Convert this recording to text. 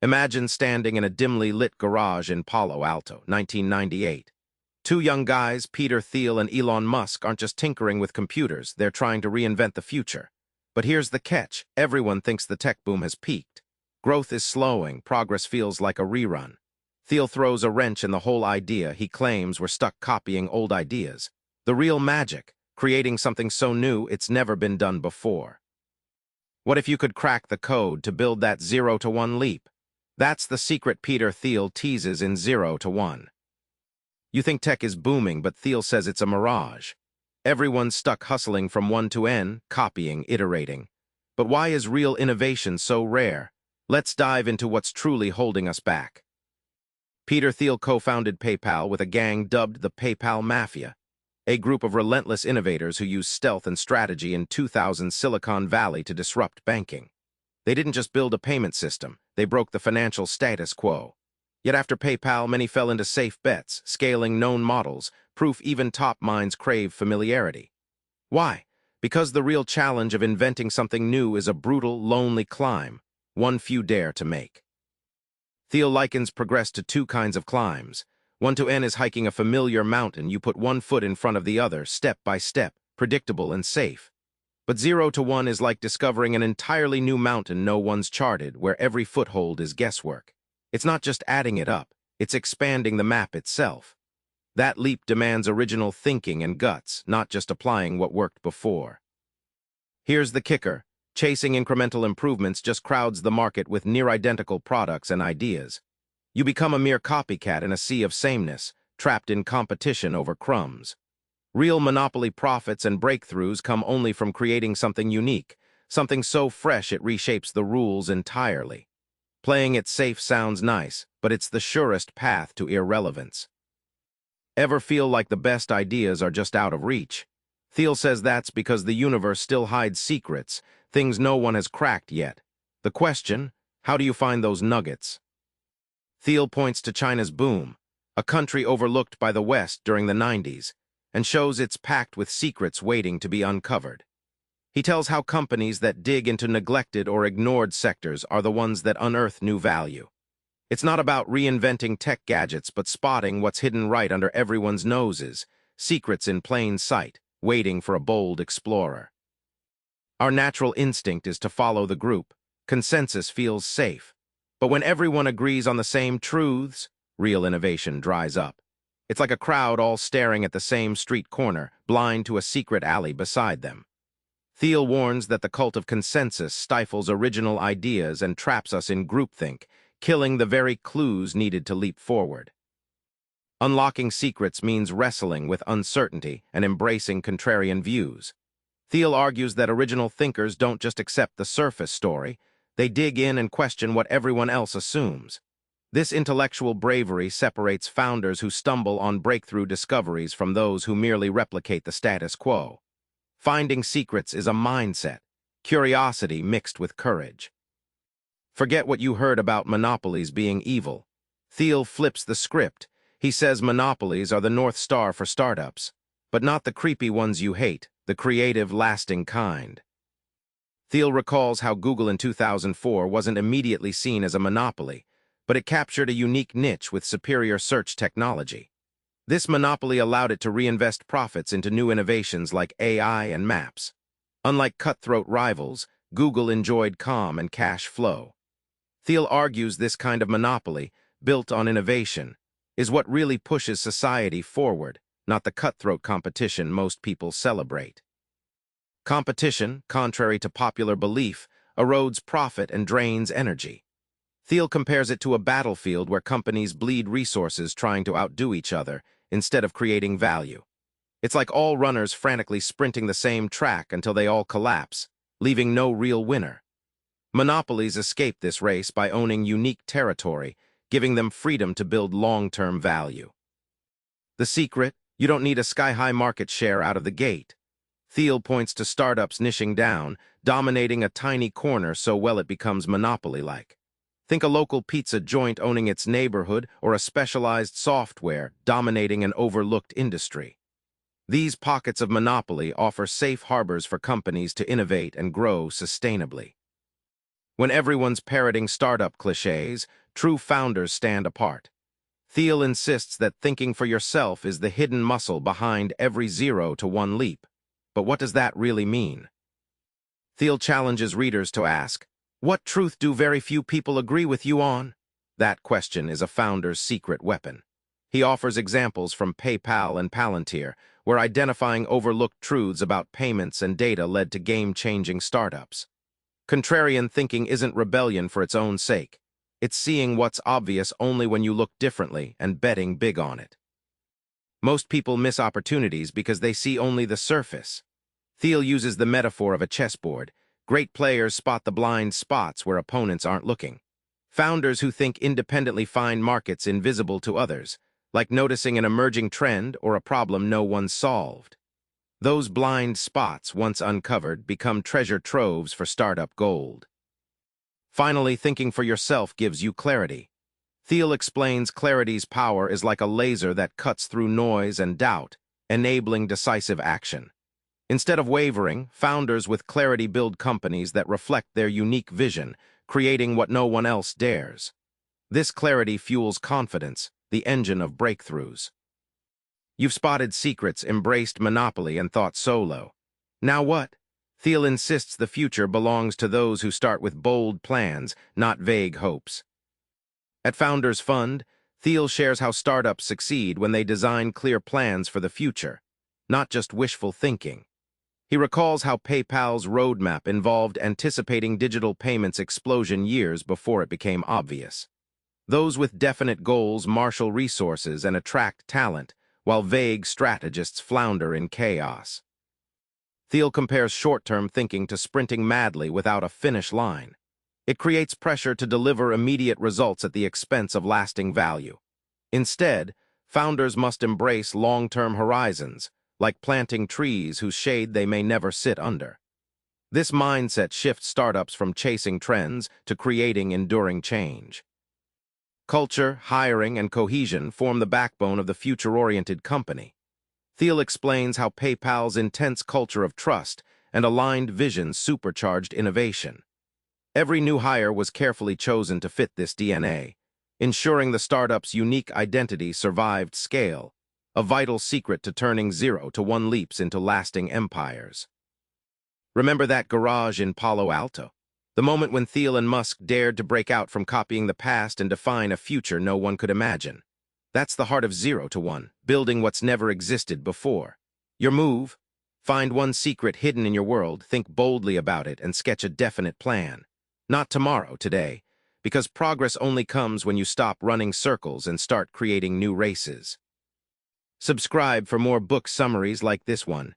Imagine standing in a dimly lit garage in Palo Alto, 1998. Two young guys, Peter Thiel and Elon Musk, aren't just tinkering with computers, they're trying to reinvent the future. But here's the catch, everyone thinks the tech boom has peaked. Growth is slowing, progress feels like a rerun. Thiel throws a wrench in the whole idea. He claims we're stuck copying old ideas. The real magic, creating something so new it's never been done before. What if you could crack the code to build that 0 to 1 leap? That's the secret Peter Thiel teases in 0 to 1. You think tech is booming, but Thiel says it's a mirage. Everyone's stuck hustling from 1 to N, copying, iterating. But why is real innovation so rare? Let's dive into what's truly holding us back. Peter Thiel co-founded PayPal with a gang dubbed the PayPal Mafia, a group of relentless innovators who used stealth and strategy in 2000 Silicon Valley to disrupt banking. They didn't just build a payment system, they broke the financial status quo. Yet after PayPal, many fell into safe bets, scaling known models, proof even top minds crave familiarity. Why? Because the real challenge of inventing something new is a brutal, lonely climb, one few dare to make. Thiel likens progress to two kinds of climbs. 1 to N is hiking a familiar mountain. You put one foot in front of the other, step by step, predictable and safe. But 0 to 1 is like discovering an entirely new mountain no one's charted, where every foothold is guesswork. It's not just adding it up, it's expanding the map itself. That leap demands original thinking and guts, not just applying what worked before. Here's the kicker. Chasing incremental improvements just crowds the market with near-identical products and ideas. You become a mere copycat in a sea of sameness, trapped in competition over crumbs. Real monopoly profits and breakthroughs come only from creating something unique, something so fresh it reshapes the rules entirely. Playing it safe sounds nice, but it's the surest path to irrelevance. Ever feel like the best ideas are just out of reach? Thiel says that's because the universe still hides secrets, things no one has cracked yet. The question, how do you find those nuggets? Thiel points to China's boom, a country overlooked by the West during the 90s, and shows it's packed with secrets waiting to be uncovered. He tells how companies that dig into neglected or ignored sectors are the ones that unearth new value. It's not about reinventing tech gadgets, but spotting what's hidden right under everyone's noses, secrets in plain sight, waiting for a bold explorer. Our natural instinct is to follow the group. Consensus feels safe. But when everyone agrees on the same truths, real innovation dries up. It's like a crowd all staring at the same street corner, blind to a secret alley beside them. Thiel warns that the cult of consensus stifles original ideas and traps us in groupthink, killing the very clues needed to leap forward. Unlocking secrets means wrestling with uncertainty and embracing contrarian views. Thiel argues that original thinkers don't just accept the surface story, they dig in and question what everyone else assumes. This intellectual bravery separates founders who stumble on breakthrough discoveries from those who merely replicate the status quo. Finding secrets is a mindset, curiosity mixed with courage. Forget what you heard about monopolies being evil. Thiel flips the script. He says monopolies are the North Star for startups, but not the creepy ones you hate, the creative, lasting kind. Thiel recalls how Google in 2004 wasn't immediately seen as a monopoly, but it captured a unique niche with superior search technology. This monopoly allowed it to reinvest profits into new innovations like AI and maps. Unlike cutthroat rivals, Google enjoyed calm and cash flow. Thiel argues this kind of monopoly, built on innovation, is what really pushes society forward, not the cutthroat competition most people celebrate. Competition, contrary to popular belief, erodes profit and drains energy. Thiel compares it to a battlefield where companies bleed resources trying to outdo each other instead of creating value. It's like all runners frantically sprinting the same track until they all collapse, leaving no real winner. Monopolies escape this race by owning unique territory, giving them freedom to build long-term value. The secret? You don't need a sky-high market share out of the gate. Thiel points to startups niching down, dominating a tiny corner so well it becomes monopoly-like. Think a local pizza joint owning its neighborhood or a specialized software dominating an overlooked industry. These pockets of monopoly offer safe harbors for companies to innovate and grow sustainably. When everyone's parroting startup cliches, true founders stand apart. Thiel insists that thinking for yourself is the hidden muscle behind every 0 to 1 leap. But what does that really mean? Thiel challenges readers to ask, what truth do very few people agree with you on? That question is a founder's secret weapon. He offers examples from PayPal and Palantir, where identifying overlooked truths about payments and data led to game-changing startups. Contrarian thinking isn't rebellion for its own sake. It's seeing what's obvious only when you look differently and betting big on it. Most people miss opportunities because they see only the surface. Thiel uses the metaphor of a chessboard. Great players spot the blind spots where opponents aren't looking. Founders who think independently find markets invisible to others, like noticing an emerging trend or a problem no one solved. Those blind spots, once uncovered, become treasure troves for startup gold. Finally, thinking for yourself gives you clarity. Thiel explains clarity's power is like a laser that cuts through noise and doubt, enabling decisive action. Instead of wavering, founders with clarity build companies that reflect their unique vision, creating what no one else dares. This clarity fuels confidence, the engine of breakthroughs. You've spotted secrets, embraced monopoly, and thought solo. Now what? Thiel insists the future belongs to those who start with bold plans, not vague hopes. At Founders Fund, Thiel shares how startups succeed when they design clear plans for the future, not just wishful thinking. He recalls how PayPal's roadmap involved anticipating digital payments explosion years before it became obvious. Those with definite goals marshal resources and attract talent, while vague strategists flounder in chaos. Thiel compares short-term thinking to sprinting madly without a finish line. It creates pressure to deliver immediate results at the expense of lasting value. Instead, founders must embrace long-term horizons, like planting trees whose shade they may never sit under. This mindset shifts startups from chasing trends to creating enduring change. Culture, hiring, and cohesion form the backbone of the future-oriented company. Thiel explains how PayPal's intense culture of trust and aligned vision supercharged innovation. Every new hire was carefully chosen to fit this DNA, ensuring the startup's unique identity survived scale, a vital secret to turning 0 to 1 leaps into lasting empires. Remember that garage in Palo Alto? The moment when Thiel and Musk dared to break out from copying the past and define a future no one could imagine. That's the heart of 0 to 1, building what's never existed before. Your move? Find one secret hidden in your world, think boldly about it, and sketch a definite plan. Not tomorrow, today, because progress only comes when you stop running circles and start creating new races. Subscribe for more book summaries like this one.